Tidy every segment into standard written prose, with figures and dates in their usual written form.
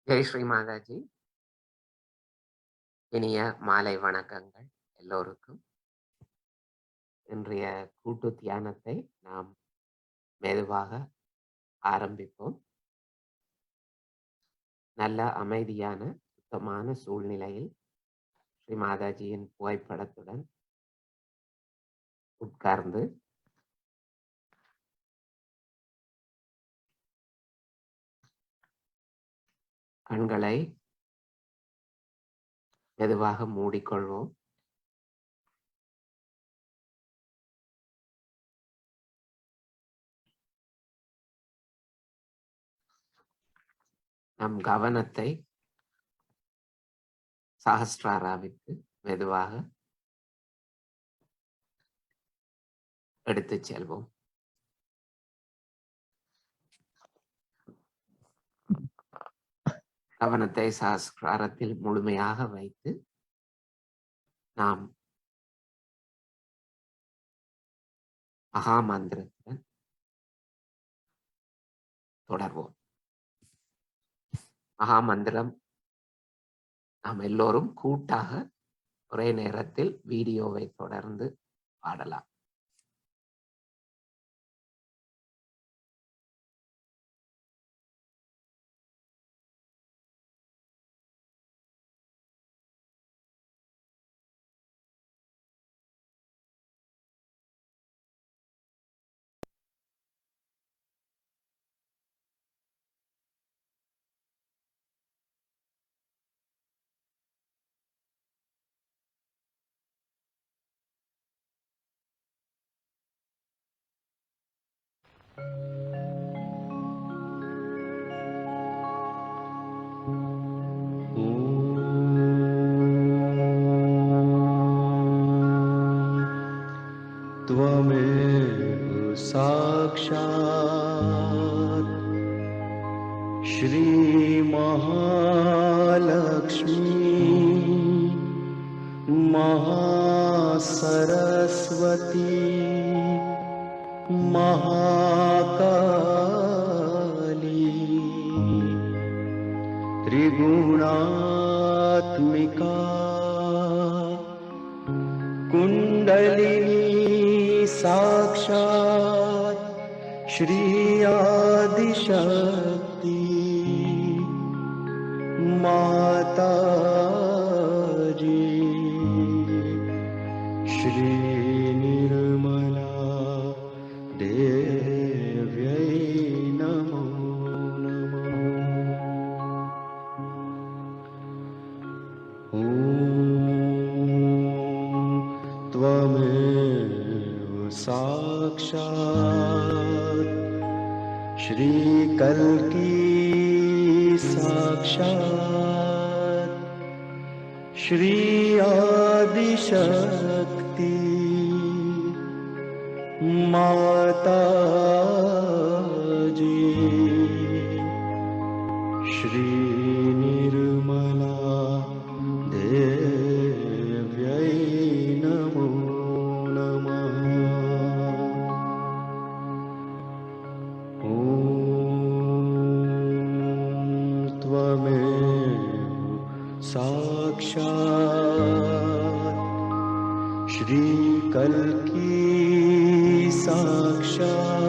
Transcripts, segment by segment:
ஜெய் ஸ்ரீ மாதாஜி. இனிய மாலை வணக்கங்கள் எல்லோருக்கும். இன்றைய கூட்டு தியானத்தை நாம் மெதுவாக ஆரம்பிப்போம். நல்ல அமைதியான சுத்தமான சூழ்நிலையில் ஸ்ரீ மாதாஜியின் புகைப்படத்துடன் உட்கார்ந்து கண்களை மெதுவாக மூடிக்கொள்வோம். நம் கவனத்தை சஹஸ்ராராவிற்கு மெதுவாக எடுத்துச் செல்வோம். கவனத்தை சஹஸ்ராரத்தில் முழுமையாக வைத்து நாம் மகாமந்திரத்துடன் தொடர்வோம். மகாமந்திரம் நாம் எல்லோரும் கூட்டாக ஒரே நேரத்தில் வீடியோவை தொடர்ந்து பாடலாம். त्वमेव साक्षात् श्री महालक्ष्मी महासरस्वती महाकाली त्रिगुणात्मिका कुंडलिनी साक्षात् श्री आदिशक्ति माताजी श्री निर्मला देव्यै नमो त्वमेव साक्षात् श्री कल्की साक्षात् श्री आदिशक्ति माताजी श्री निर्मला देव्यै नमो नमः। त्वमेव साक्षात् श्री कल्की साक्षात्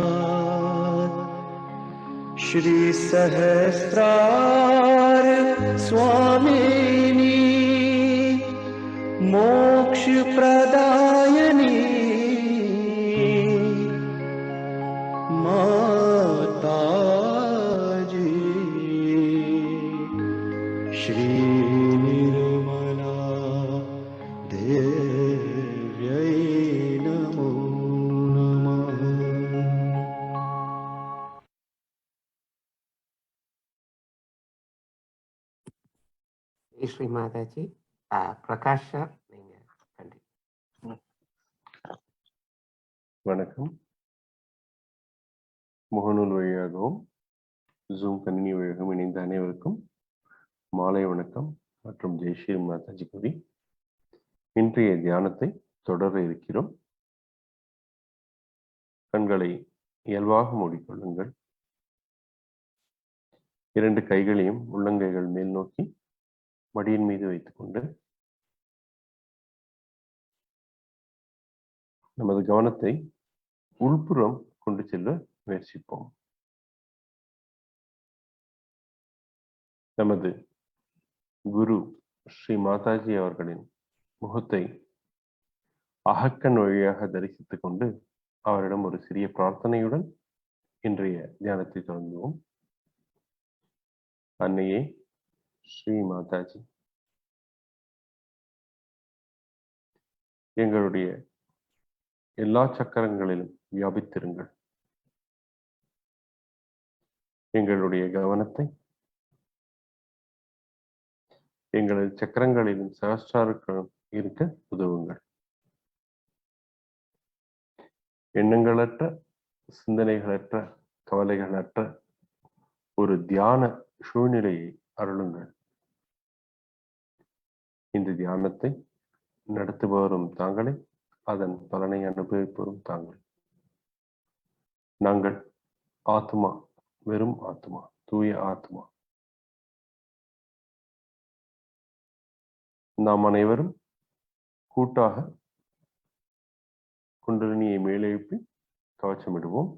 श्री सहस्रार स्वामिनी मोक्ष प्रदायिनी माताजी श्री निर्मला देव्यै नमो नमः। ஜெய் ஸ்ரீ மாதாஜி. பிரகாஷ் சார், நீங்க கண்டிப்பா. வணக்கம். முகநூல் வழியாகவும் ஜூம் கணினி வழியாகவும் இணைந்த அனைவருக்கும் மாலை வணக்கம் மற்றும் ஜெய் ஸ்ரீ மாதாஜி கூறி இன்றைய தியானத்தை தொடர இருக்கிறோம். கண்களை இயல்பாக மூடிக்கொள்ளுங்கள். 2 கைகளையும் உள்ளங்கைகள் மேல் நோக்கி மடியின் மீது வைத்துக்கொண்டு நமது கவனத்தை உள்புறம் கொண்டு செல்ல முயற்சிப்போம். நமது குரு ஸ்ரீ மாதாஜி அவர்களின் முகத்தை அகக்கண் வழியாக தரிசித்துக் கொண்டு அவரிடம் ஒரு சிறிய பிரார்த்தனையுடன் இன்றைய தியானத்தை தொடங்குவோம். அன்னையே ஸ்ரீ மாதாஜி, எங்களுடைய எல்லா சக்கரங்களிலும் வியாபித்திருங்கள். எங்களுடைய கவனத்தை எங்களது சக்கரங்களிலும் சகஸ்ராரங்களும் இருக்க உதவுங்கள். எண்ணங்களற்ற, சிந்தனைகளற்ற, கவலைகளற்ற ஒரு தியான சூழ்நிலையை அருளுங்கள். இந்த தியானத்தை நடத்துபவரும் தாங்களே, அதன் பலனை அனுபவிப்பவரும் தாங்கள். நாங்கள் ஆத்மா, வெறும் ஆத்மா, தூய ஆத்மா. நாம் அனைவரும் கூட்டாக குண்டலினியை மேலெழுப்பி கவச்சமிடுவோம்.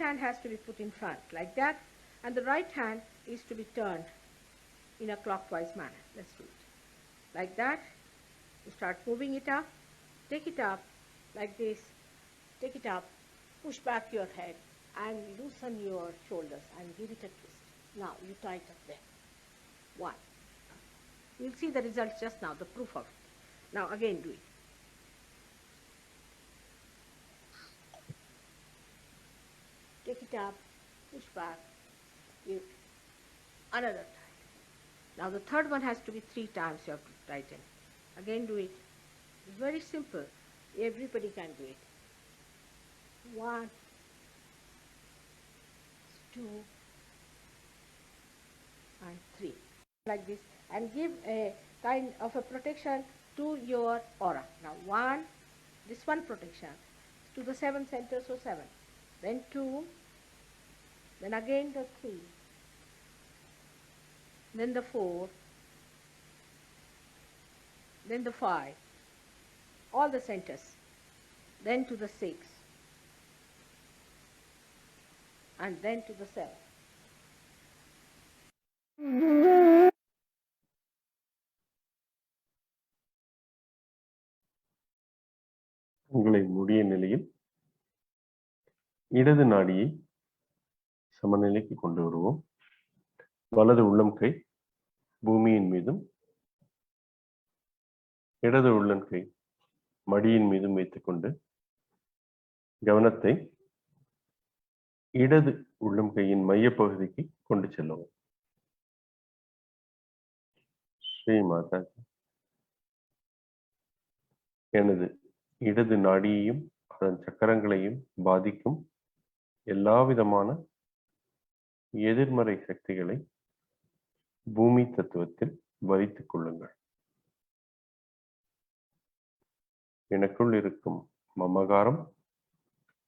Hand has to be put in front like that, and the right hand is to be turned in a clockwise manner. Let's do it like that. You start moving it up, take it up like this, take it up, push back your head and loosen your shoulders and give it a twist. Now you tighten them. One. You'll see the result just now, the proof of it. Now again do it. Take it up, push back, give another time. Now the third one has to be 3 times you have to tighten. Again do it. It's very simple. Everybody can do it. 1, 2, and 3. Like this. And give a kind of a protection to your aura. Now 1, this one protection to the 7 centers, so 7. Then 2, then again the 3, then the 4, then the 5, all the centers, then to the 6, and then to the 7. உங்களை மூடிய நிலையில் இடது நாடியை சமநிலைக்கு கொண்டு வருவோம். வலது உள்ளம் கை பூமியின் மீதும் இடது உள்ளம் கை மடியின் மீதும் வைத்துக்கொண்டு கவனத்தை இடது உள்ளம் கையின் மையப்பகுதிக்கு கொண்டு செல்லவும். ஸ்ரீ மாதாஜி, எனது இடது நாடியையும் அதன் சக்கரங்களையும் பாதிக்கும் எல்லா விதமான எதிர்மறை சக்திகளை பூமி தத்துவத்தில் வரித்துக் கொள்ளுங்கள். எனக்குள் இருக்கும் மமகாரம்,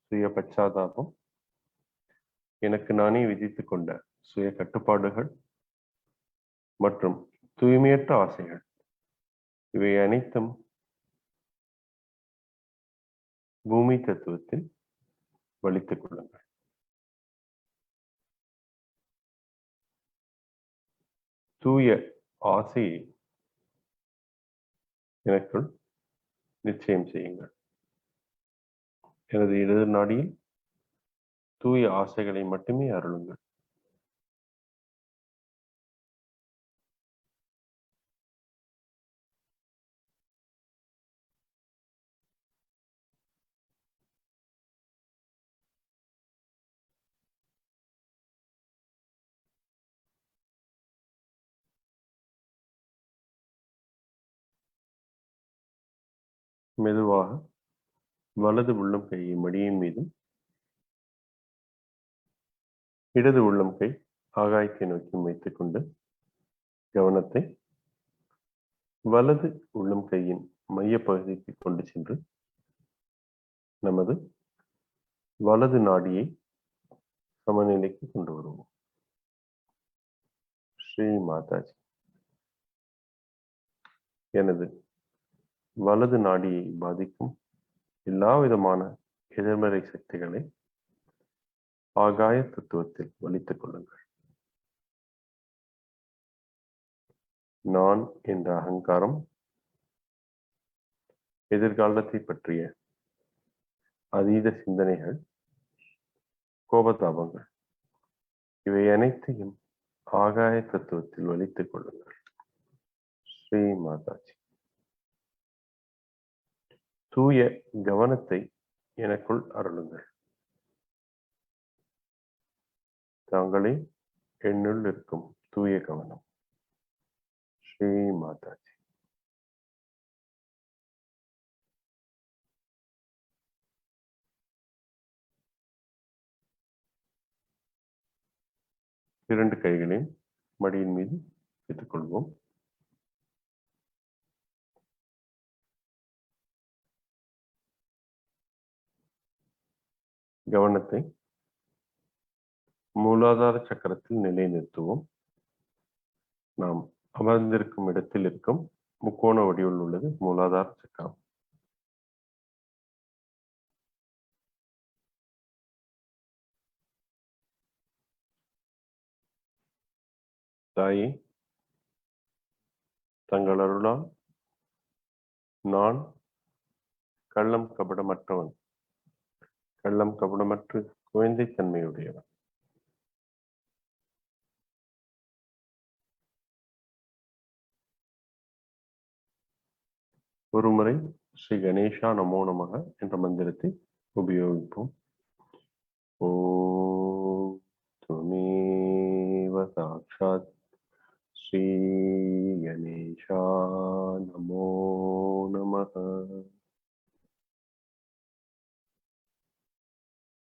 சுய பச்சாதாபம், எனக்கு நானே விதித்துக் கொண்ட சுய கட்டுப்பாடுகள் மற்றும் தூய்மையற்ற ஆசைகள், இவை அனைத்தும் பூமி தத்துவத்தில் வலித்துக் கொள்ளுங்கள். தூய ஆசையை எனக்குள் நிச்சயம் செய்யுங்கள். எனது இடது நாடியில் தூய ஆசைகளை மட்டுமே அருளுங்கள். மெதுவாக வலது உள்ளம் கையை மடியின் மீதும் இடது உள்ளம் கை ஆகாயத்தை நோக்கி வைத்துக் கொண்டு கவனத்தை வலது உள்ளம் கையின் மைய பகுதிக்கு கொண்டு சென்று நமது வலது நாடியை சமநிலைக்கு கொண்டு வருவோம். ஸ்ரீ மாதாஜி. எனது வலது நாடியை பாதிக்கும் எல்லா விதமான எதிர்மறை சக்திகளை ஆகாய தத்துவத்தில் வலித்துக் கொள்ளுங்கள். நான் என்ற அகங்காரம், எதிர்காலத்தை பற்றிய அதீத சிந்தனைகள், கோபதாபங்கள், இவை அனைத்தையும் ஆகாய தத்துவத்தில் வலித்துக் கொள்ளுங்கள். ஸ்ரீ மாதாஜி. தூய கவனத்தை எனக்குள் அருளுங்கள். தாங்களே என்னுள் இருக்கும் தூய கவனம். ஸ்ரீ மாதாஜி. இரண்டு கைகளையும் மடியின் மீது வைத்துக் கொள்வோம். கவனத்தை மூலாதார சக்கரத்தில் நிலைநிறுத்துவோம். நாம் அமர்ந்திருக்கும் இடத்தில் இருக்கும் முக்கோண வடிவில் உள்ளது மூலாதார சக்கரம். தாயே, தங்கள் அருளால் நான் கள்ளம் கபடமற்றவன், கள்ளம் கபடமற்று குழந்தை தன்மையுடையவன். ஒருமுறை ஸ்ரீ கணேஷா நமோ நமக என்ற மந்திரத்தை உபயோகிப்போம். ஓம் துமேவ சாக்ஷாத் ஸ்ரீ கணேஷா நமோ நமக.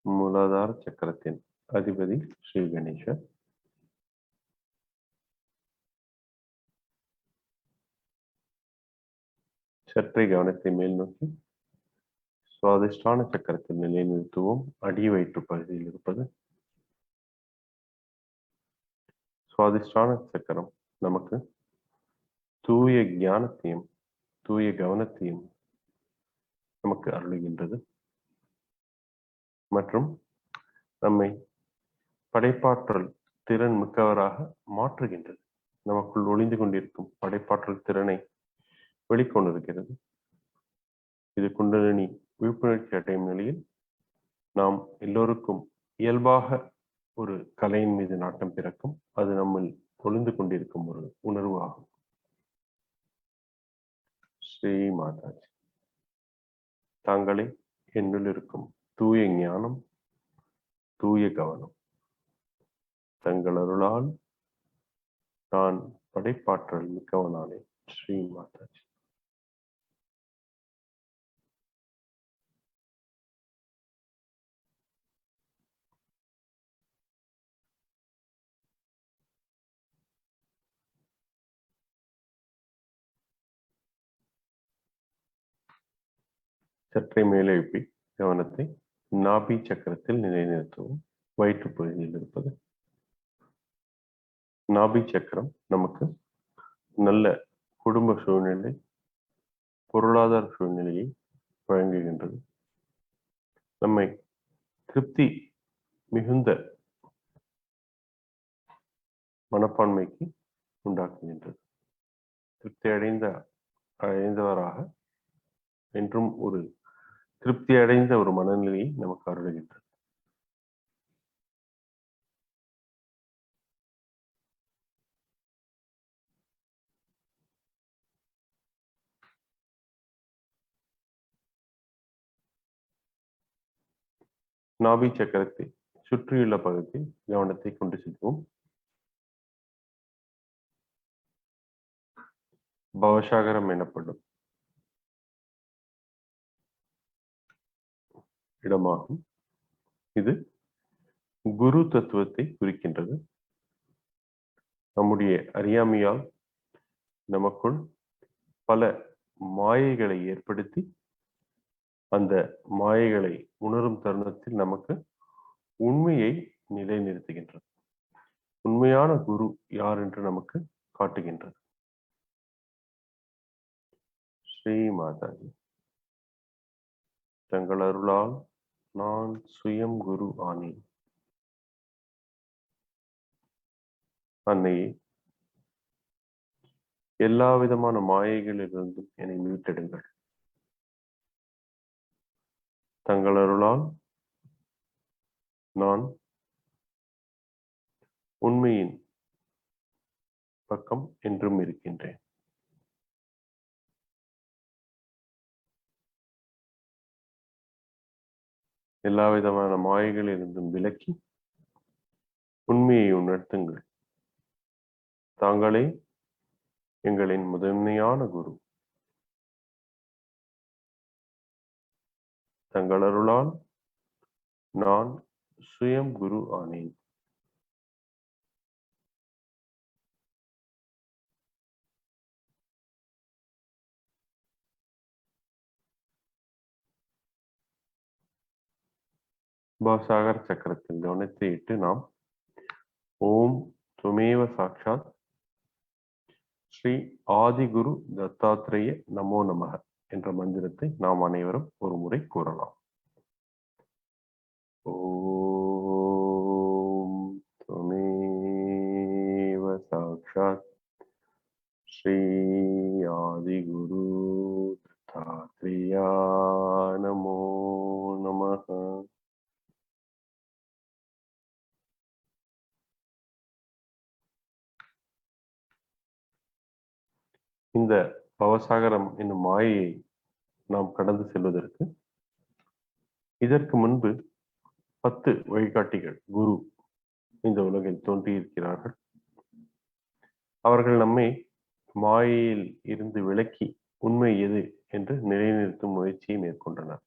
மூலாதார சக்கரத்தின் அதிபதி ஸ்ரீ கணேசர். சற்றே கவனத்தை மேல் நோக்கி சுவாதிஷ்டான சக்கரத்தில் நிலைநிறுத்துவோம். அடி வயிற்று பகுதியில் இருப்பது சுவாதிஷ்டான சக்கரம் நமக்கு தூய ஞானத்தையும் தூய கவனத்தையும் நமக்கு அருளுகின்றது மற்றும் நம்மை படைப்பாற்றல் திறன் மிக்கவராக மாற்றுகின்றது. நமக்குள் ஒளிந்து கொண்டிருக்கும் படைப்பாற்றல் திறனை வெளிக்கொண்டிருக்கிறது. இது குண்டலினி விழிப்புணர்ச்சி அடையும் நிலையில் நாம் எல்லோருக்கும் இயல்பாக ஒரு கலையின் மீது நாட்டம் பிறக்கும். அது நம்மில் ஒளிந்து கொண்டிருக்கும் ஒரு உணர்வு ஆகும். ஸ்ரீ மாதாஜி. தாங்களே என்னுள் இருக்கும் தூய ஞானம், தூய கவனம். தங்கள் அருளால் நான் படைப்பாற்றல் மிக்கவனானேன். ஸ்ரீ மாதாஜி. சற்றே மேலே எழுப்பி கவனத்தை நாபி சக்கரத்தில் நிலைநிறுத்துவோம். வயிற்று பகுதியில் இருப்பது நாபி சக்கரம் நமக்கு நல்ல குடும்ப சூழ்நிலை, பொருளாதார சூழ்நிலையை வழங்குகின்றது. நம்மை திருப்தி மிகுந்த மனப்பான்மைக்கு உண்டாக்குகின்றது. திருப்தி அடைந்தவராக என்றும் ஒரு திருப்தி அடைந்த ஒரு மனநிலையை நமக்கு அருளுகின்றது. நாபி சக்கரத்தை சுற்றியுள்ள பகுதியில் கவனத்தை கொண்டு செல்வோம். பவசாகரம் எனப்படும் இடமாகும். இது குரு தத்துவத்தை குறிக்கின்றது. நம்முடைய அறியாமையால் நமக்குள் பல மாயைகளை ஏற்படுத்தி அந்த மாயைகளை உணரும் தருணத்தில் நமக்கு உண்மையை நிலைநிறுத்துகின்றது. உண்மையான குரு யார் என்று நமக்கு காட்டுகின்றது. ஸ்ரீ மாதாஜி, தங்கள் அருளால் நான் சுயம் குரு ஆனேன். அன்னையே, எல்லா விதமான மாயைகளிலிருந்தும் என்னை மீட்டெடுங்கள். தங்கள் அருளால் நான் உண்மையின் பக்கம் என்றும் இருக்கின்றேன். எல்லா விதமான மாயைகளிலிருந்தும் விலக்கி உண்மையை உணர்த்துங்கள். தாங்களே எங்களின் முதன்மையான குரு. தங்கள் அருளால் நான் சுயம் குரு ஆனேன். சாகர சக்கரத்தில் கவனத்தை இட்டு நாம் ஓம் துமேவ சாட்சாத் ஸ்ரீ ஆதிகுரு தத்தாத்ரேய நமோ நமக என்ற மந்திரத்தை நாம் அனைவரும் ஒரு முறை கூறலாம். ஓம் துமேவ சாட்சாத் ஸ்ரீ ஆதிகுரு தத்தாத்ரேயா நமோ நமக. இந்த பவசாகரம் என்னும் மாயையை நாம் கடந்து செல்வதற்கு இதற்கு முன்பு 10 வழிகாட்டிகள் குரு இந்த உலகில் தோன்றியிருக்கிறார்கள். அவர்கள் நம்மை மாயையில் இருந்து விலக்கி உண்மை எது என்று நிலைநிறுத்தும் முயற்சியை மேற்கொண்டனர்.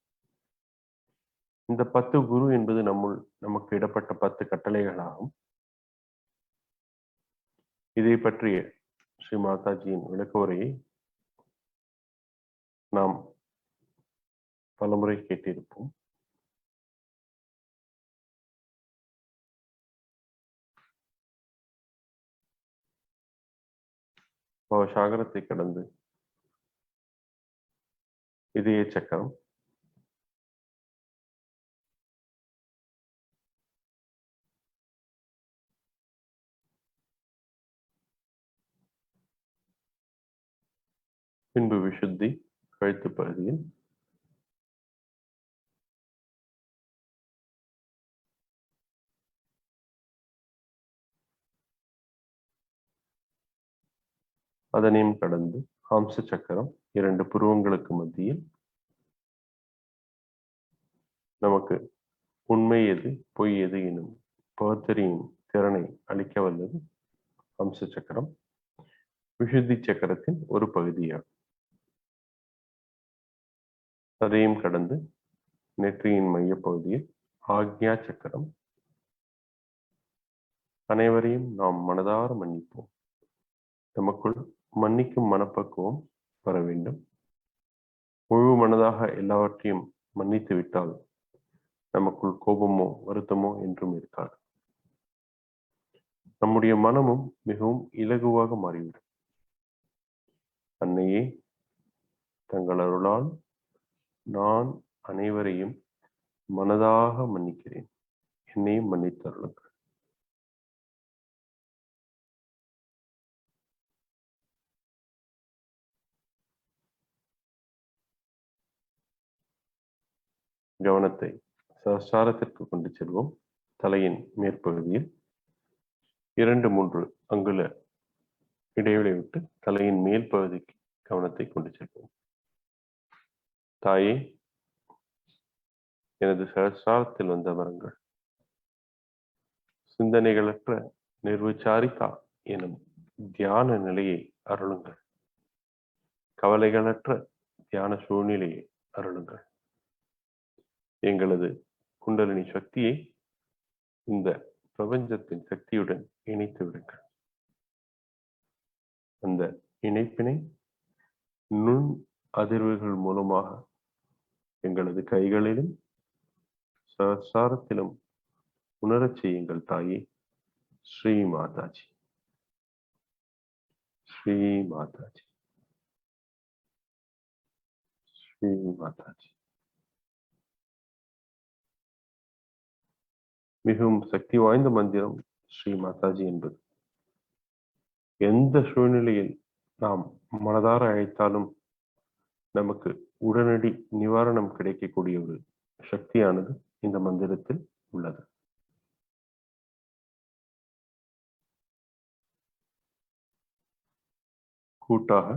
இந்த 10 குரு என்பது நமக்கு இடப்பட்ட 10 கட்டளைகளாகும். இதை பற்றிய ஸ்ரீ மாதாஜியின் விளக்க உரையை நாம் பலமுறை கேட்டிருப்போம். சாகரத்தை கடந்து இதய சக்கரம், பின்பு விசுத்தி கழுத்து பகுதியில், அதனையும் கடந்து ஹம்ச சக்கரம் 2 புருவங்களுக்கு மத்தியில் நமக்கு உண்மை எது பொய் எது எனும் பகுத்தறியும் திறனை அளிக்க வல்லது ஹம்ச சக்கரம். விசுத்தி சக்கரத்தின் ஒரு பகுதியாகும். அதையும் கடந்து நெற்றியின் மையப்பகுதியில் ஆக்ஞா சக்கரம். அனைவரையும் நாம் மனதார மன்னிப்போம். நமக்குள் மன்னிக்கும் மனப்பக்குவம் வர வேண்டும். முழு மனதாக எல்லாவற்றையும் மன்னித்து விட்டால் நமக்குள் கோபமோ வருத்தமோ என்றும் இருக்காது. நம்முடைய மனமும் மிகவும் இலகுவாக மாறிவிடும். அன்னையே, தங்கள் அருளால் நான் அனைவரையும் மனதாக மன்னிக்கிறேன். என்னையும் மன்னித்து அருளுங்கள். கவனத்தை சஹஸ்ராரத்திற்கு கொண்டு செல்வோம். தலையின் மேற்பகுதியில் 2-3 அங்குல இடைவெளி விட்டு தலையின் மேல் பகுதிக்கு கவனத்தை கொண்டு செல்வோம். தாயே, எனது சஹஸ்ராரத்தில் வந்த அமருங்கள். சிந்தனைகளற்ற நிர்விசாரிதா எனும் தியான நிலையை அருளுங்கள். கவலைகளற்ற தியான சூழ்நிலையை அருளுங்கள். எங்களது குண்டலினி சக்தியை இந்த பிரபஞ்சத்தின் சக்தியுடன் இணைத்து விடுங்கள். அந்த இணைப்பினை நுண் அதிர்வுகள் மூலமாக எங்களது கைகளிலும் சரசாரத்திலும் உணரச் செய்யுங்கள் தாயே. ஸ்ரீ மாதாஜி, ஸ்ரீ மாதாஜி, ஸ்ரீ மாதாஜி. மிகவும் சக்தி வாய்ந்த மந்திரம் ஸ்ரீ மாதாஜி என்பது. எந்த சூழ்நிலையில் நாம் மனதார அழைத்தாலும் நமக்கு உடனடி நிவாரணம் கிடைக்கக்கூடிய ஒரு சக்தியானது இந்த மந்திரத்தில் உள்ளது. கூட்டாக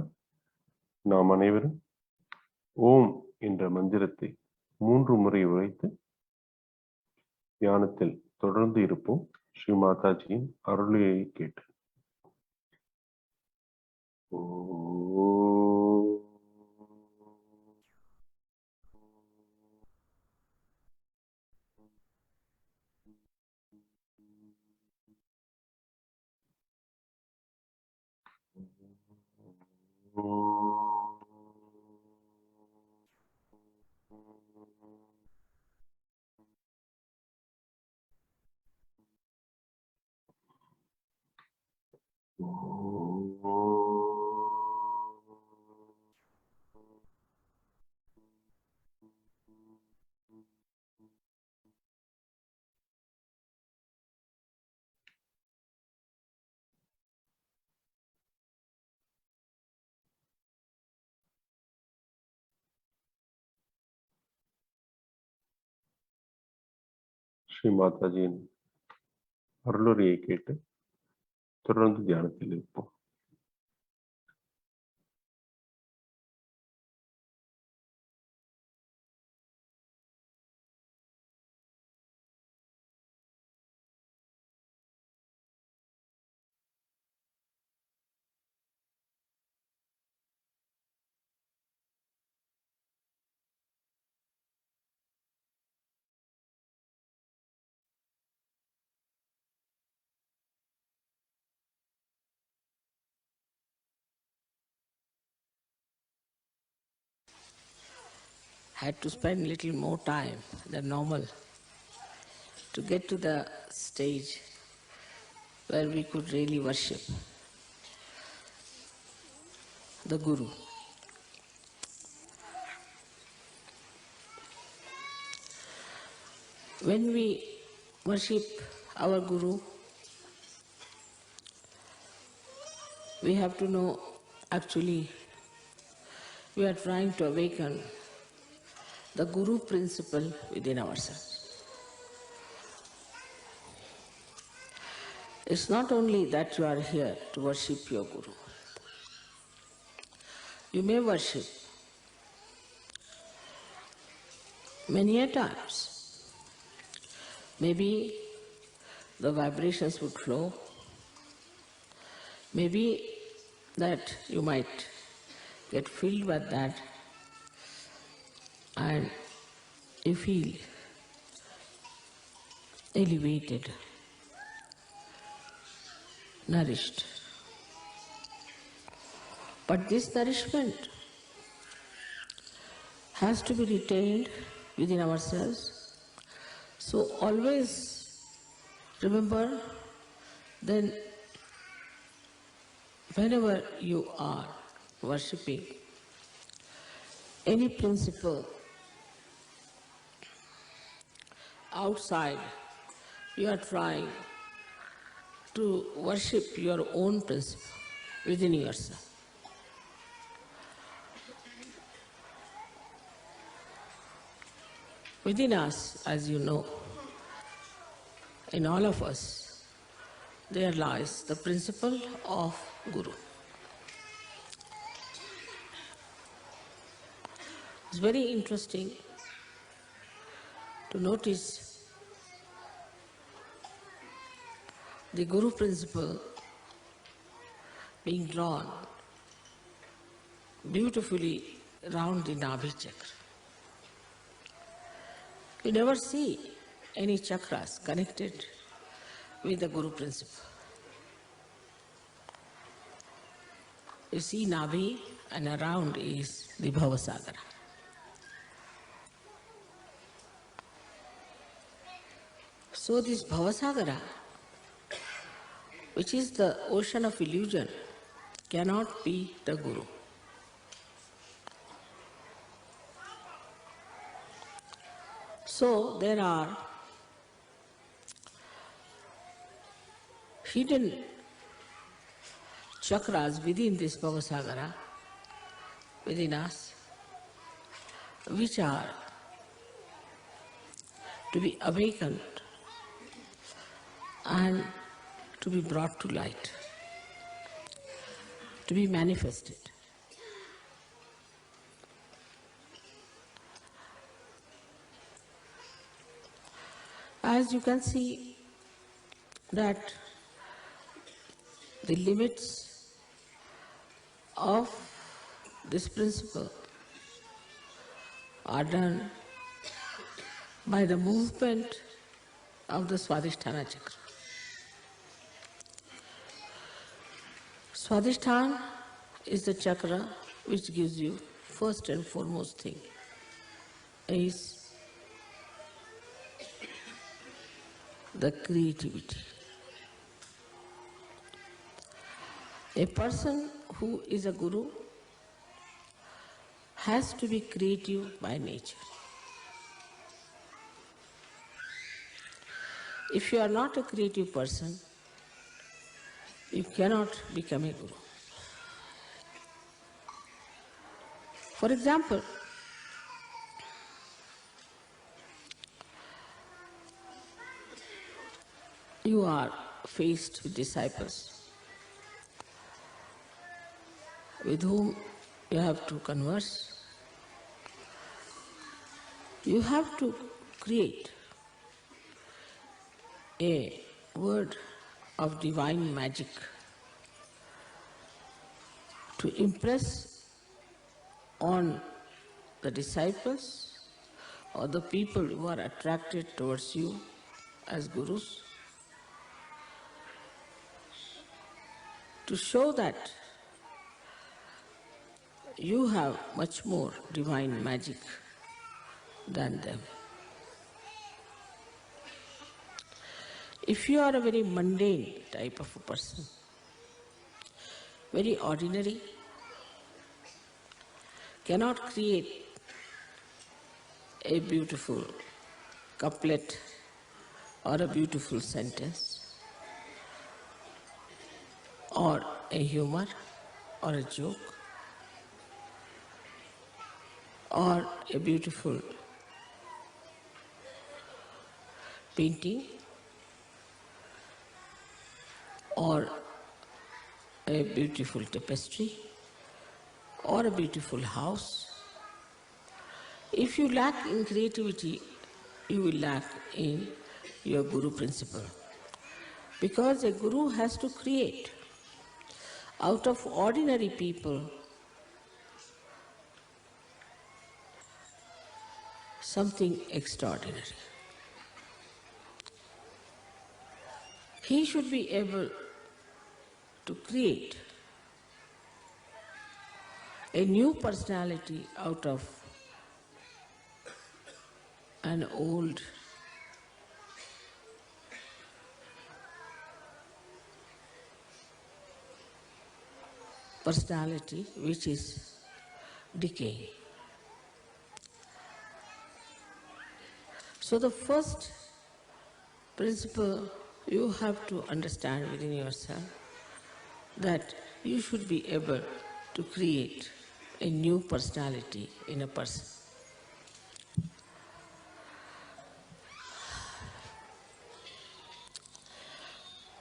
நாம் அனைவரும் ஓம் என்ற மந்திரத்தை 3 முறை உரைத்து தியானத்தில் தொடர்ந்து இருப்போம். ஸ்ரீ மாதாஜியின் அருளையை கேட்டு. ஸ்ரீ மாதாஜியின் அருளுரையை கேட்டு தொடர்ந்து தியானத்தில் இருப்போம். Had to spend little more time than normal to get to the stage where we could really worship the Guru. When we worship our Guru, we have to know actually we are trying to awaken the Guru principle within ourselves. It's not only that you are here to worship your Guru. You may worship many a times. Maybe the vibrations would flow. Maybe that you might get filled with that and you feel elevated, nourished. But this nourishment has to be retained within ourselves. So always remember, then whenever you are worshipping any principle outside, you are trying to worship your own principle within yourself. Within us, as you know, in all of us, there lies the principle of Guru. It's very interesting to notice the Guru principle being drawn beautifully round the Nabhi chakra. you never see any chakras connected with the Guru principle. You see Navi, and around is the Bhavasagara. So this Bhavasagara, which is the ocean of illusion, cannot be the Guru. So there are hidden chakras within this Bhavasagara, within us, which are to be awakened and to be brought to light, to be manifested. As you can see that the limits of this principle are done by the movement of the Swadhisthana chakra. Swadhisthana is the chakra which gives you first and foremost thing is the creativity. A person who is a guru has to be creative by nature. If you are not a creative person, you cannot become a guru. For example, you are faced with disciples with whom you have to converse. You have to create a word of divine magic to impress on the disciples or the people who are attracted towards you as gurus, to show that you have much more divine magic than them. If you are a very mundane type of a person, very ordinary, cannot create a beautiful couplet or a beautiful sentence or a humor or a joke or a beautiful painting or a beautiful tapestry or a beautiful house. If you lack in creativity, you will lack in your guru principle. Because a guru has to create out of ordinary people something extraordinary. He should be able to create a new personality out of an old personality which is decaying. So the first principle you have to understand within yourself, that you should be able to create a new personality in a person.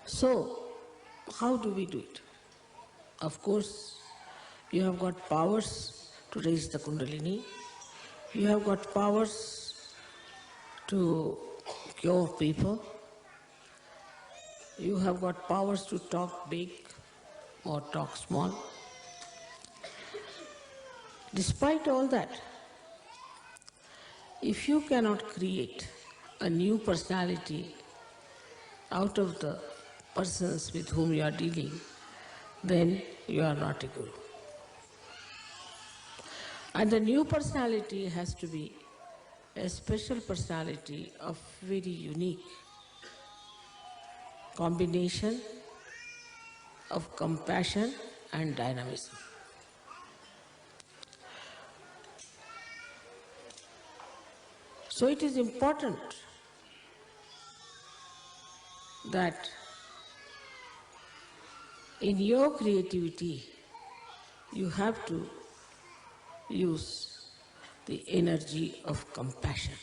So, how do we do it? Of course, you have got powers to raise the Kundalini, you have got powers to cure people, you have got powers to talk big or talk small. Despite all that, If you cannot create a new personality out of the persons with whom you are dealing, then you are not a guru. And the new personality has to be a special personality of very unique combination of compassion and dynamism. So it is important that in your creativity you have to use the energy of compassion.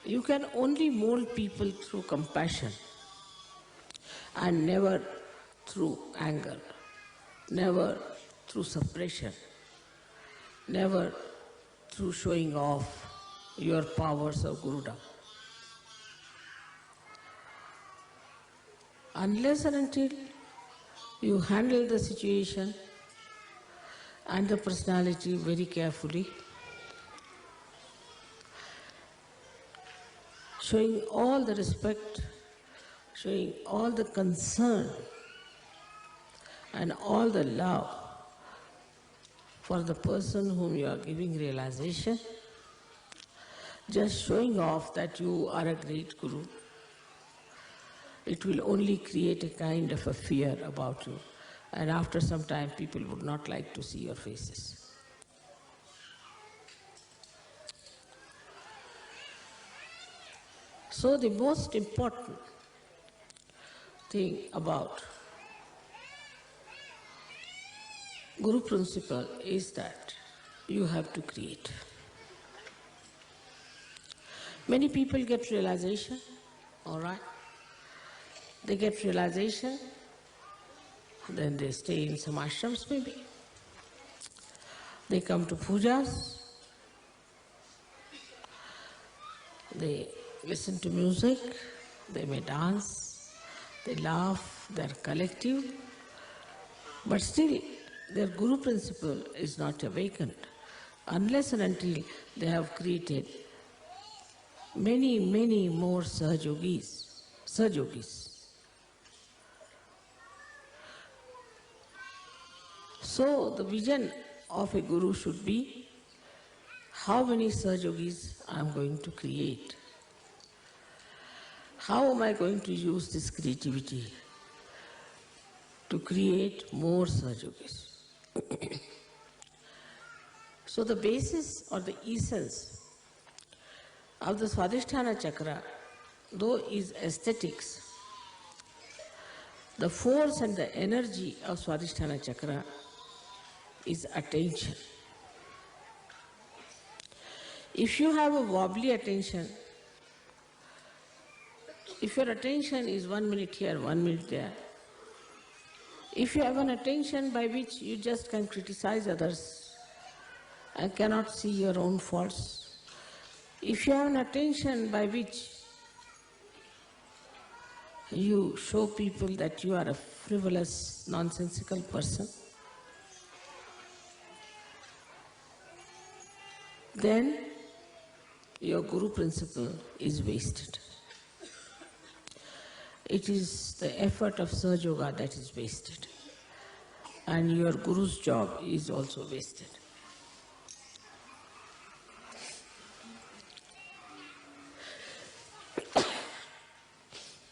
You can only mold people through compassion and never through anger, never through suppression, never through showing off your powers of Gurudom. Unless and until you handle the situation and the personality very carefully, showing all the respect, showing all the concern and all the love for the person whom you are giving realization, just showing off that you are a great Guru, it will only create a kind of a fear about you, and after some time people would not like to see your faces. So the most important thing about Guru principle is that you have to create. Many people get realization, all right? They get realization, then they stay in some ashrams maybe. They come to pujas, they listen to music, they may dance, they laugh, they are collective, but still their Guru principle is not awakened unless and until they have created many, many more Sahajogis. So the vision of a Guru should be, how many Sahajogis I am going to create? How am I going to use this creativity to create more Sahajogis? So the basis or the essence of the Swadhisthana Chakra, though is aesthetics, the force and the energy of Swadhisthana Chakra is attention. If you have a wobbly attention, if your attention is 1 minute here, 1 minute there, if you have an attention by which you just can criticize others and cannot see your own faults, if you have an attention by which you show people that you are a frivolous, nonsensical person, then your Guru principle is wasted. It is the effort of Sahaja that is wasted, and your Guru's job is also wasted.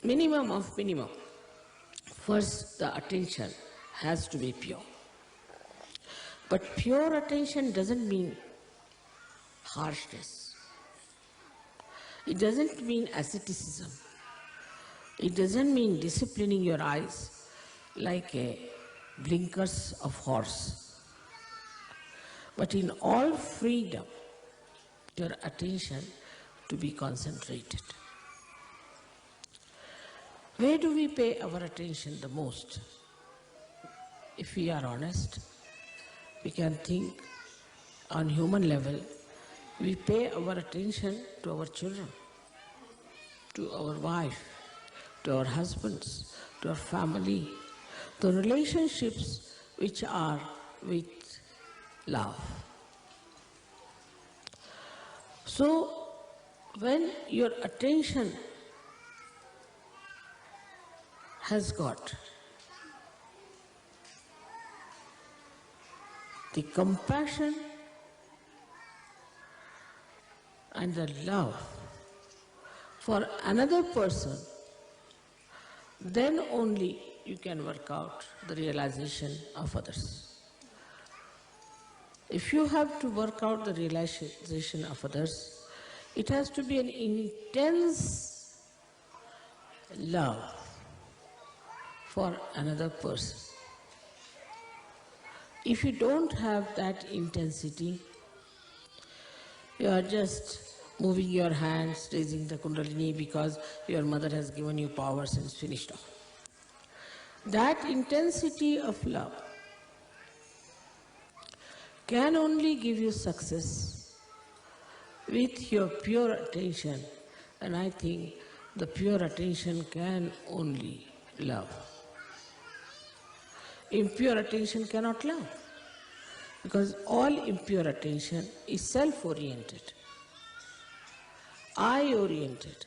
Minimum of minimum. First, the attention has to be pure. But pure attention doesn't mean harshness. It doesn't mean asceticism. It doesn't mean disciplining your eyes like a blinkers of horse. But in all freedom, your attention to be concentrated. Where do we pay our attention the most? If we are honest, we can think on human level, we pay our attention to our children, to our wife, to our husbands, to our family, the relationships which are with love. So, when your attention has got the compassion and the love for another person, then only you can work out the realization of others. If you have to work out the realization of others, it has to be an intense love for another person. If you don't have that intensity, you are just moving your hands, raising the Kundalini because your mother has given you powers and it's finished off. That intensity of love can only give you success with your pure attention, and I think the pure attention can only love. Impure attention cannot love, because all impure attention is self-oriented, I-oriented.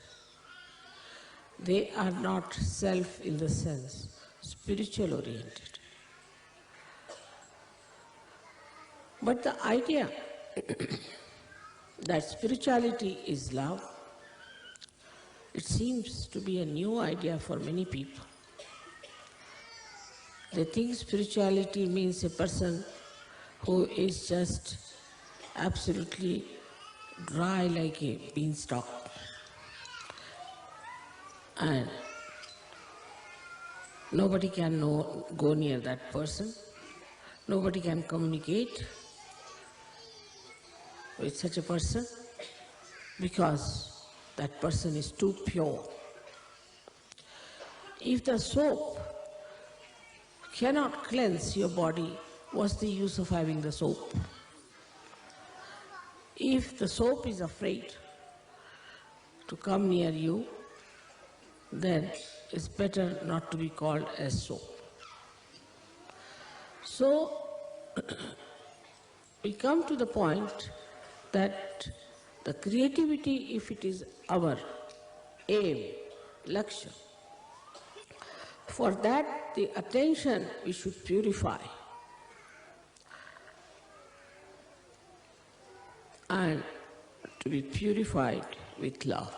They are not self in the sense spiritual-oriented. But the idea that spirituality is love, it seems to be a new idea for many people. They think spirituality means a person who is just absolutely dry like a beanstalk, and nobody can go near that person, nobody can communicate with such a person because that person is too pure. If the soap cannot cleanse your body, what's the use of having the soap? If the soap is afraid to come near you, then it's better not to be called as soap. So, we come to the point that the creativity, if it is our aim, lakshya, for that the attention we should purify and to be purified with love,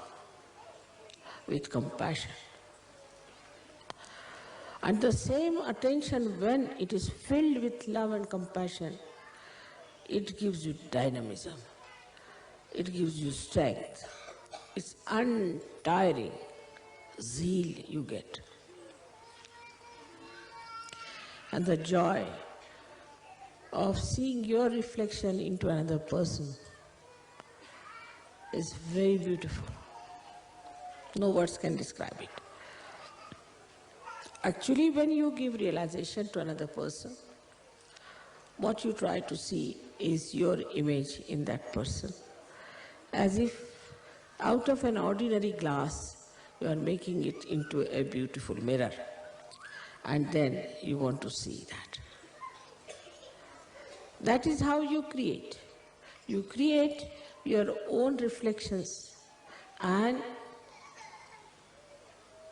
with compassion. And the same attention, when it is filled with love and compassion, it gives you dynamism, it gives you strength, it's untiring zeal you get. And the joy of seeing your reflection into another person is very beautiful. No words can describe it. Actually, when you give realization to another person, what you try to see is your image in that person. As if out of an ordinary glass, you are making it into a beautiful mirror. And then you want to see that. That is how you create. You create your own reflections, and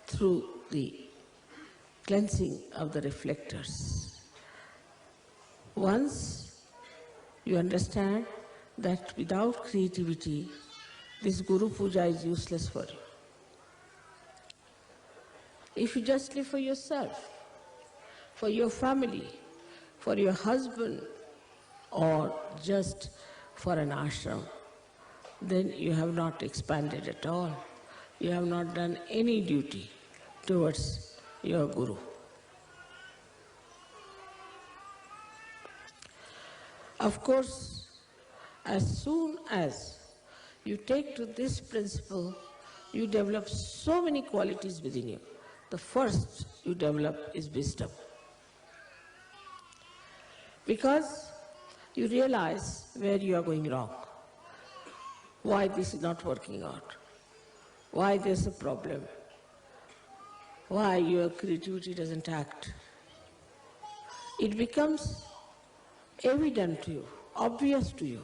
through the cleansing of the reflectors, once you understand that without creativity, this Guru Puja is useless for you. If you just live for yourself, for your family, for your husband, or just for an ashram, then you have not expanded at all. You have not done any duty towards your Guru. Of course, as soon as you take to this principle, you develop so many qualities within you. The first you develop is wisdom. Because you realize where you are going wrong, why this is not working out, why there's a problem, why your creativity doesn't act. It becomes evident to you, obvious to you.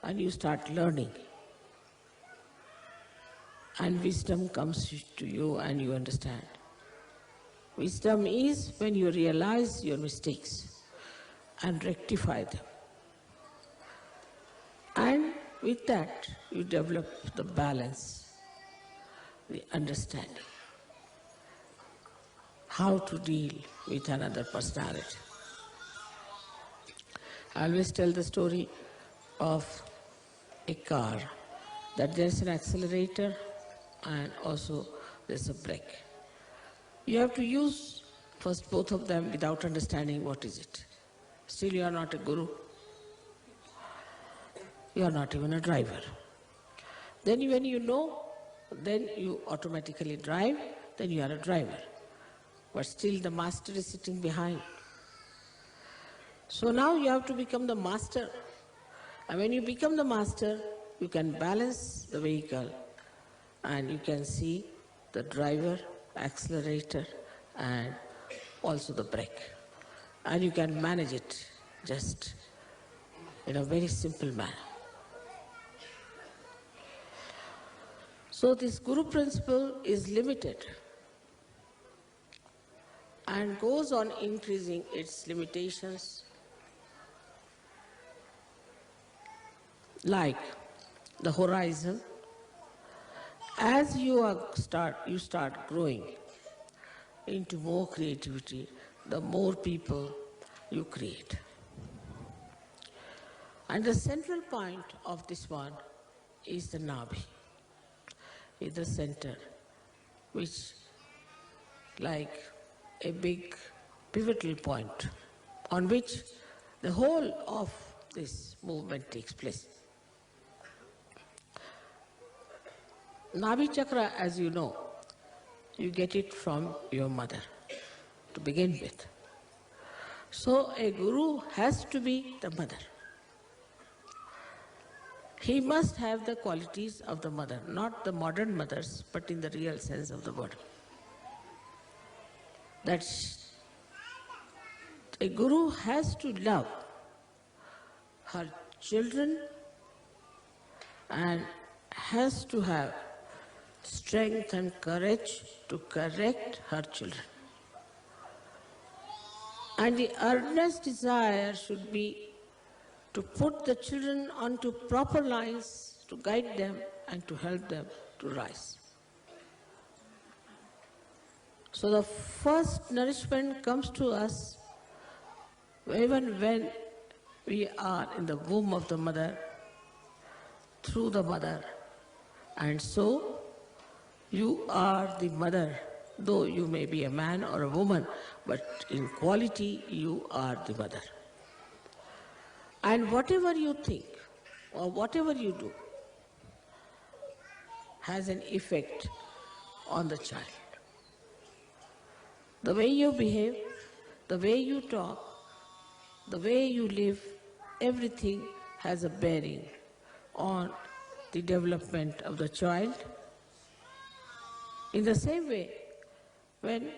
and you start learning. And wisdom comes to you and you understand. Wisdom is when you realize your mistakes and rectify them. And with that, you develop the balance, the understanding, how to deal with another personality. I always tell the story of a car, that there's an accelerator and also there's a brake. You have to use first both of them without understanding what is it. Still you are not a guru. You are not even a driver. Then when you know, then you automatically drive, then you are a driver. But still the master is sitting behind. So now you have to become the master. And when you become the master, you can balance the vehicle and you can see the driver, accelerator, and also the brake. And you can manage it just in a very simple manner. So this Guru principle is limited and goes on increasing its limitations, like the horizon. As you start growing into more creativity, the more people you create. And the central point of this one is the Nabi, is the center, which like a big pivotal point on which the whole of this movement takes place. Nabi chakra, as you know, you get it from your mother to begin with. So a guru has to be the mother. He must have the qualities of the mother, not the modern mothers, but in the real sense of the word. That a guru has to love her children and has to have strength and courage to correct her children. And the earnest desire should be to put the children onto proper lines, to guide them and to help them to rise. So the first nourishment comes to us even when we are in the womb of the mother, through the mother. And so you are the mother, though you may be a man or a woman, but in quality you are the mother. And whatever you think or whatever you do has an effect on the child. The way you behave, the way you talk, the way you live, everything has a bearing on the development of the child. In the same way, when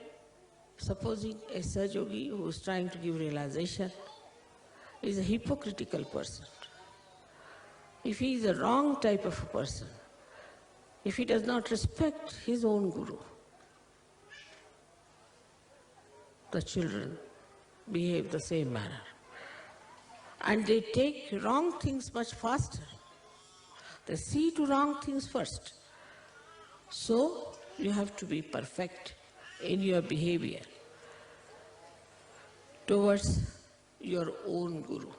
supposing a Saj Yogi who is trying to give realization is a hypocritical person, if he is a wrong type of a person, if he does not respect his own guru, the children behave the same manner. And they take wrong things much faster. They see to wrong things first. So you have to be perfect in your behavior towards your own guru.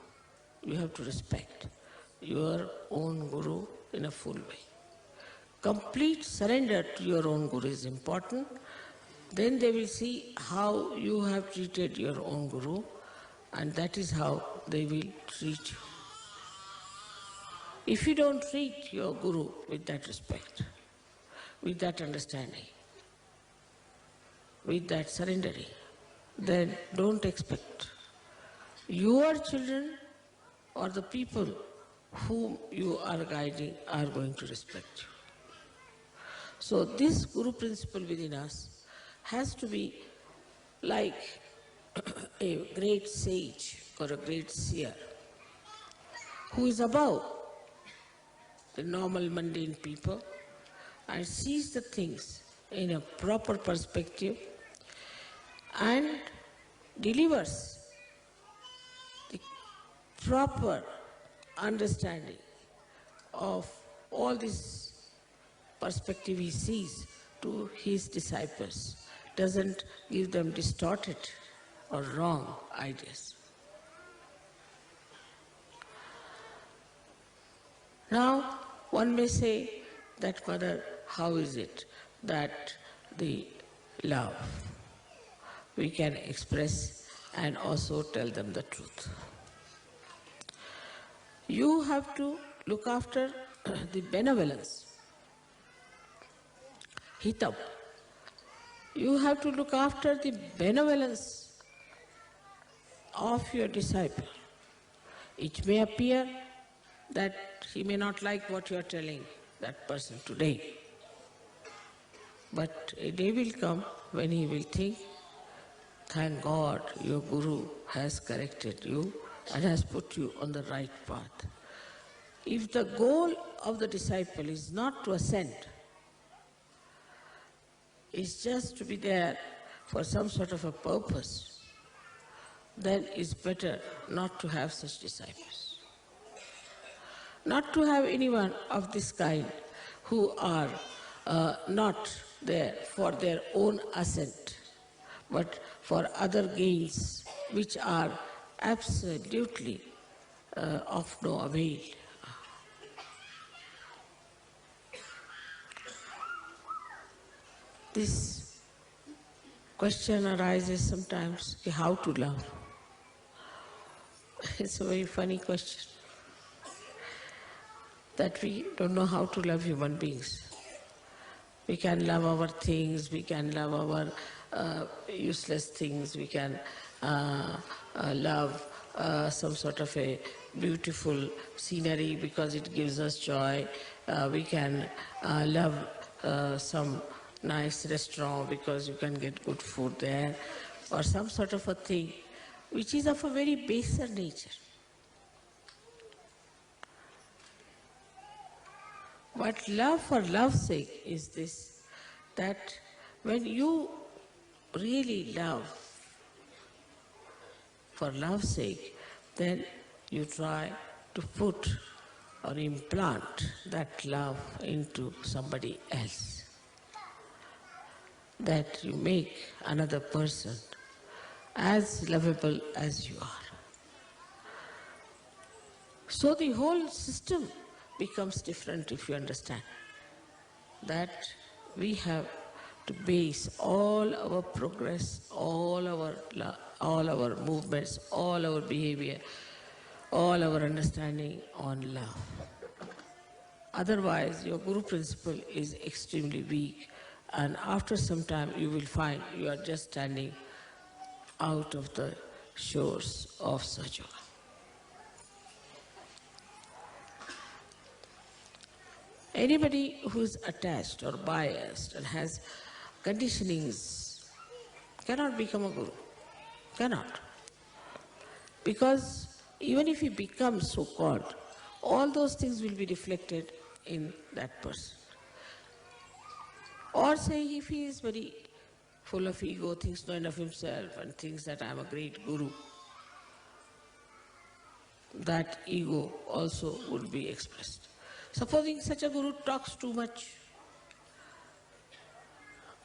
You have to respect your own guru in a full way. Complete surrender to your own guru is important. Then they will see how you have treated your own guru, and that is how they will treat you. If you don't treat your guru with that respect, with that understanding, with that surrendering, then don't expect your children or the people whom you are guiding are going to respect you. So this Guru principle within us has to be like a great sage or a great seer who is above the normal mundane people and sees the things in a proper perspective and delivers the proper understanding of all this perspective he sees to his disciples, doesn't give them distorted or wrong ideas. Now, one may say that, Mother, how is it that the love we can express and also tell them the truth? You have to look after the benevolence, hitam. You have to look after the benevolence of your disciple. It may appear that he may not like what you are telling that person today, but a day will come when he will think, thank God your Guru has corrected you and has put you on the right path. If the goal of the disciple is not to ascend, is just to be there for some sort of a purpose, then it's better not to have such disciples. Not to have anyone of this kind who are not there for their own ascent, but for other gains which are absolutely of no avail. This question arises sometimes, how to love? It's a very funny question, that we don't know how to love human beings. We can love our things, we can love our useless things, we can love some sort of a beautiful scenery because it gives us joy. We can love some nice restaurant because you can get good food there, or some sort of a thing which is of a very baser nature. But love for love's sake is this, that when you really love for love's sake, then you try to put or implant that love into somebody else. That you make another person as lovable as you are. So the whole system becomes different if you understand that we have to base all our progress, all our movements, all our behavior, all our understanding on love. Otherwise, your Guru principle is extremely weak, and after some time you will find you are just standing out of the shores of Sahaja. Anybody who is attached or biased and has conditionings cannot become a Guru. Cannot. Because even if he becomes so-called, all those things will be reflected in that person. Or say if he is very full of ego, thinks no end of himself and thinks that I am a great Guru, that ego also would be expressed. Supposing such a Guru talks too much,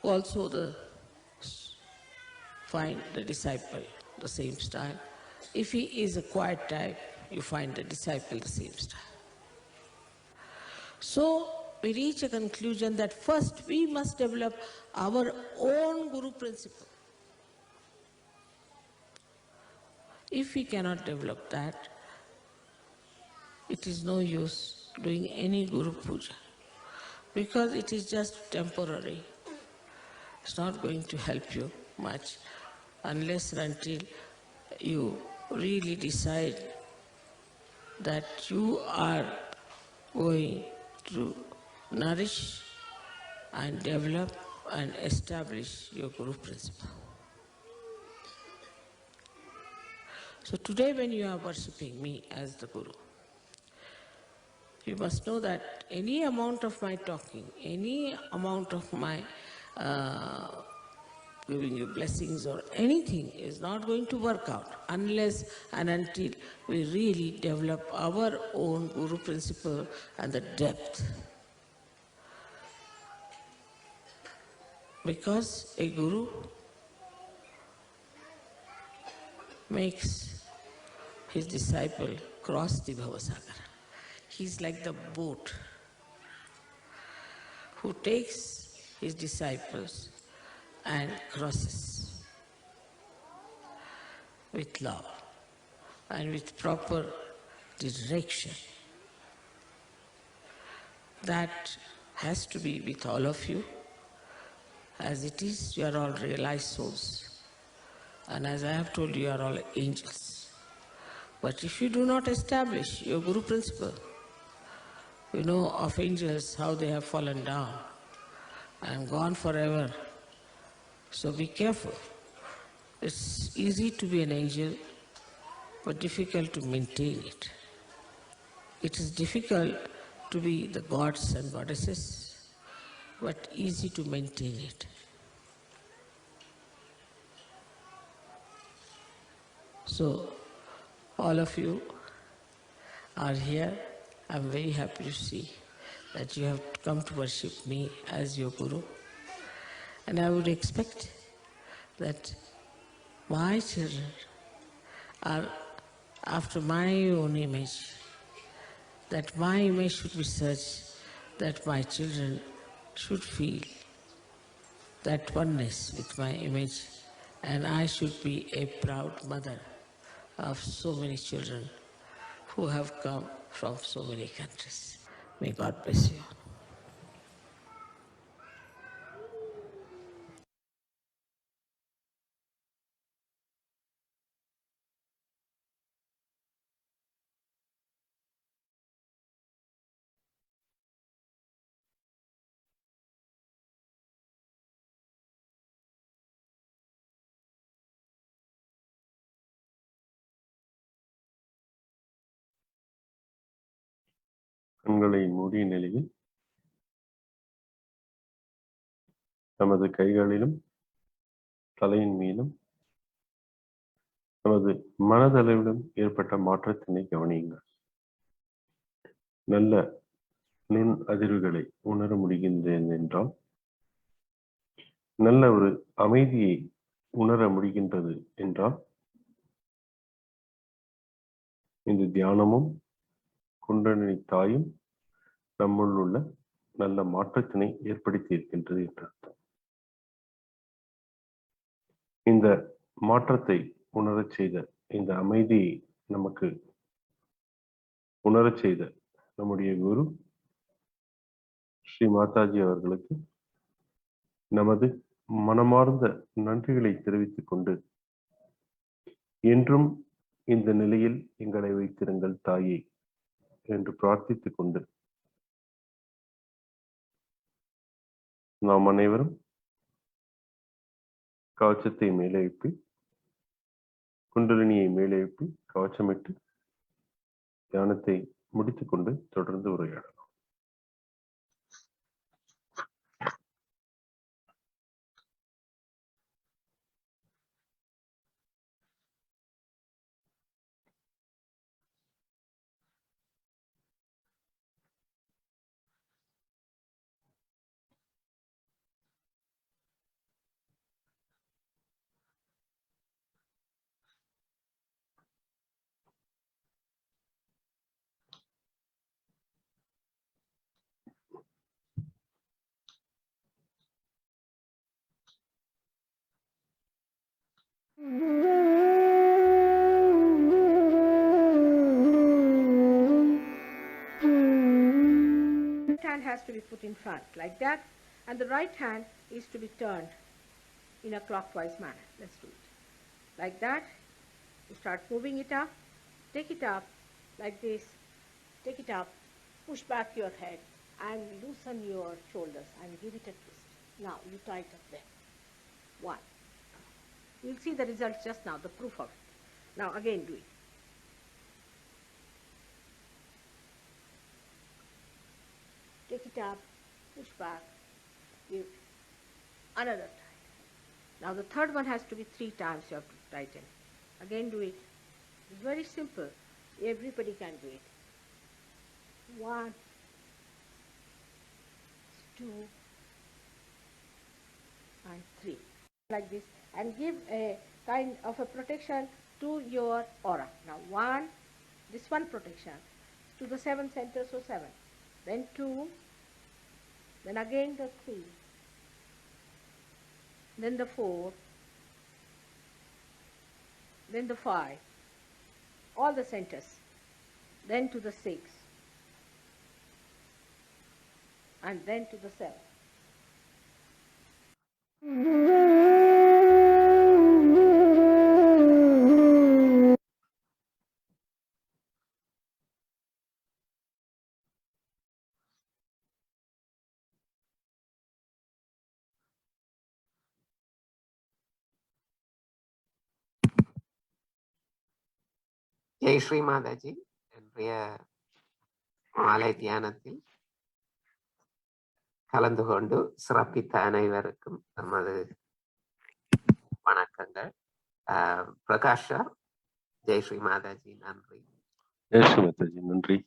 also find the disciple the same style. If he is a quiet type, you find the disciple the same style. So we reach a conclusion that first we must develop our own Guru principle. If we cannot develop that, it is no use doing any Guru Puja, because it is just temporary. It's not going to help you much unless and until you really decide that you are going to nourish and develop and establish your Guru principle. So today when you are worshipping me as the Guru, You must know that any amount of my talking, any amount of my giving you blessings or anything is not going to work out unless and until we really develop our own Guru principle and the depth. Because a Guru makes his disciple cross the Bhavasagara. He's like the boat who takes his disciples and crosses with love and with proper direction. That has to be with all of you. As it is, you are all realized souls. And as I have told you, you are all angels. But if you do not establish your Guru principle, you know of angels how they have fallen down and gone forever. So be careful. It's easy to be an angel, but difficult to maintain it. It is difficult to be the gods and goddesses, but easy to maintain it. So, all of you are here. I'm very happy to see that you have come to worship me as your Guru. And I would expect that my children are after my own image, that my image should be such that my children should feel that oneness with my image, and I should be a proud mother of so many children who have come from so many countries. May God bless you. கண்களை மூடிய நிலையில் நமது கைகளிலும் தலையின் மீதும் நமது மனதளவிலும் ஏற்பட்ட மாற்றத்தினை கவனியுங்கள். நல்ல நுண் அதிர்வுகளை உணர முடிகின்றேன் என்றால், நல்ல ஒரு அமைதியை உணர முடிகின்றது என்றால், இந்த தியானமும் குண்டலினி தாயும் நம்முள் உள்ள நல்ல மாற்றத்தினை ஏற்படுத்தி இருக்கின்றது என்று அர்த்தம். இந்த மாற்றத்தை உணரச் செய்த, இந்த அமைதியை நமக்கு உணரச் செய்த நம்முடைய குரு ஸ்ரீ மாதாஜி அவர்களுக்கு நமது மனமார்ந்த நன்றிகளை தெரிவித்துக் கொண்டு, என்றும் இந்த நிலையில் எங்களை வைத்திருங்கள் தாயே என்று பிரார்த்தித்துக் கொண்டு, நாம் அனைவரும் கவச்சத்தை மேலே எழுப்பி, குண்டலினியை மேலே எழுப்பி கவச்சமிட்டு தியானத்தை முடித்துக்கொண்டு தொடர்ந்து உரையாடலாம். Hand has to be put in front like that, and the right hand is to be turned in a clockwise manner. Let's do it like that. You start moving it up, take it up like this, take it up, push back your head and loosen your shoulders and give it a twist. Now you tie it up there. One. You'll see the result just now, the proof of it. Now again do it. it up, push back, give another tighten. Now the third one has to be 3 times you have to tighten. Again do it. It's very simple. Everybody can do it. 1, 2, and 3. Like this. And give a kind of a protection to your aura. Now 1, this one protection to the 7 center, so 7. Then 2, then again the 3, then the 4, then the 5, all the centers, then to the 6, and then to the 7. Jai Sri Mataji. இன்றைய மாலை தியானத்தில் கலந்து கொண்டு சிறப்பித்த அனைவருக்கும் நமது வணக்கங்கள். பிரகாஷா, ஜெய் ஸ்ரீ மாதாஜி. நன்றி. ஜெய் ஸ்ரீ மாதாஜி. நன்றி.